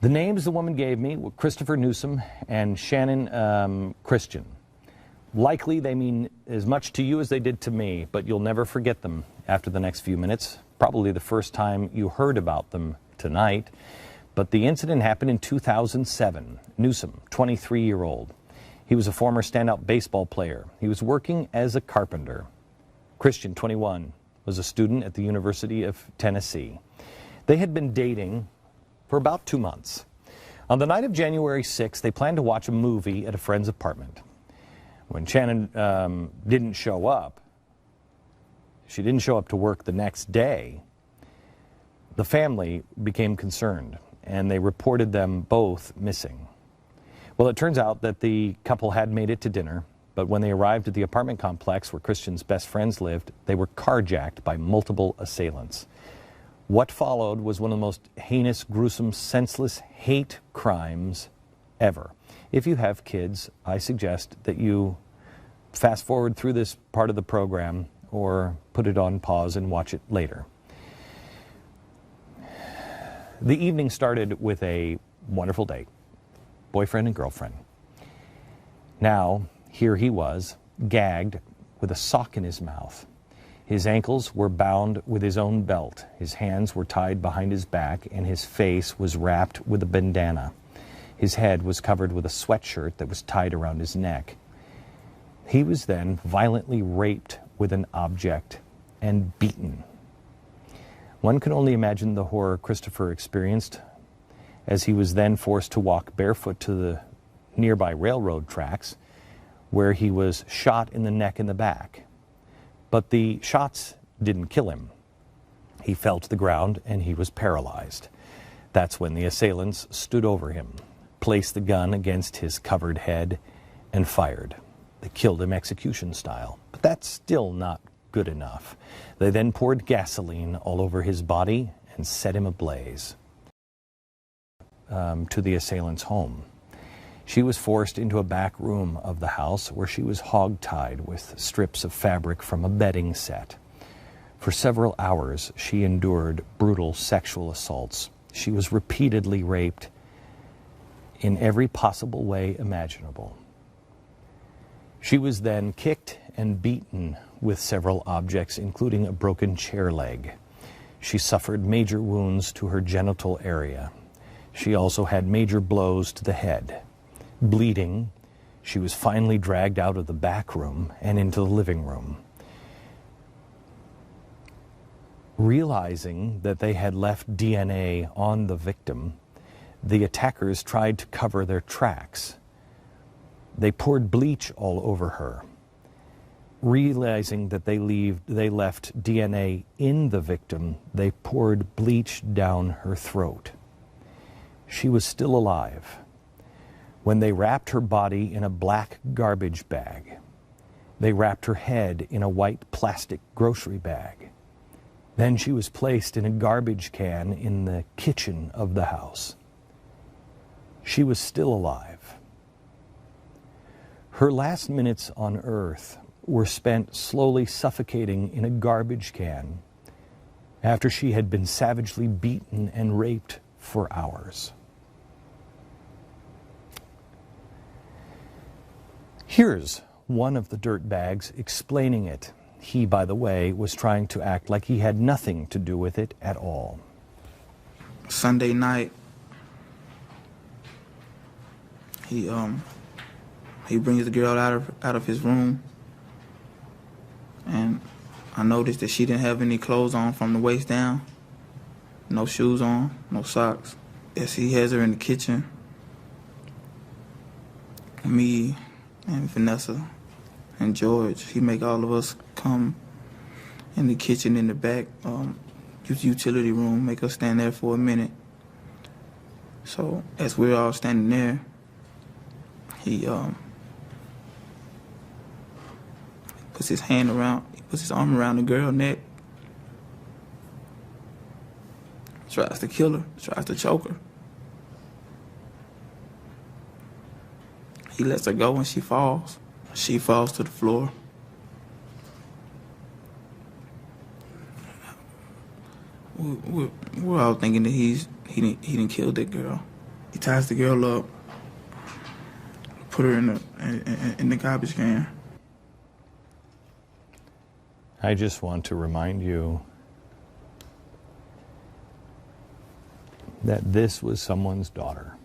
The names the woman gave me were Christopher Newsom and Channon Christian. Likely they mean as much to you as they did to me, but you'll never forget them after the next few minutes. Probably the first time you heard about them tonight. But the incident happened in 2007. Newsom, 23-year-old. He was a former standout baseball player. He was working as a carpenter. Christian, 21, was a student at the University of Tennessee. They had been dating for about 2 months. On the night of January 6th, they planned to watch a movie at a friend's apartment. When Channon didn't show up, she didn't show up to work the next day, the family became concerned, and they reported them both missing. Well, it turns out that the couple had made it to dinner, but when they arrived at the apartment complex where Christian's best friends lived, they were carjacked by multiple assailants. What followed was one of the most heinous, gruesome, senseless hate crimes ever. If you have kids, I suggest that you fast forward through this part of the program or put it on pause and watch it later. The evening started with a wonderful date, boyfriend and girlfriend. Now, here he was, gagged with a sock in his mouth. His ankles were bound with his own belt. His hands were tied behind his back, and his face was wrapped with a bandana. His head was covered with a sweatshirt that was tied around his neck. He was then violently raped with an object and beaten. One can only imagine the horror Christopher experienced as he was then forced to walk barefoot to the nearby railroad tracks, where he was shot in the neck and the back. But the shots didn't kill him. He fell to the ground and he was paralyzed. That's when the assailants stood over him, placed the gun against his covered head, and fired. They killed him execution style, but that's still not good enough. They then poured gasoline all over his body and set him ablaze. To the assailant's home. She was forced into a back room of the house where she was hogtied with strips of fabric from a bedding set. For several hours, she endured brutal sexual assaults. She was repeatedly raped in every possible way imaginable. She was then kicked and beaten with several objects, including a broken chair leg. She suffered major wounds to her genital area. She also had major blows to the head. Bleeding, she was finally dragged out of the back room and into the living room. Realizing that they had left DNA on the victim, the attackers tried to cover their tracks. They poured bleach all over her. Realizing that they left DNA in the victim, they poured bleach down her throat. She was still alive when they wrapped her body in a black garbage bag. They wrapped her head in a white plastic grocery bag. Then she was placed in a garbage can in the kitchen of the house. She was still alive. Her last minutes on earth were spent slowly suffocating in a garbage can after she had been savagely beaten and raped for hours. Here's one of the dirtbags explaining it. He, by the way, was trying to act like he had nothing to do with it at all. Sunday night, he brings the girl out of his room, and I noticed that she didn't have any clothes on from the waist down, no shoes on, no socks. As he has her in the kitchen, me and Vanessa and George, he make all of us come in the kitchen in the back, utility room, make us stand there for a minute. So as we're all standing there, he puts his arm around the girl's neck, tries to kill her, tries to choke her. He lets her go and she falls. She falls to the floor. We're all thinking that he didn't kill that girl. ties the girl up, put her in the garbage can. I just want to remind you that this was someone's daughter.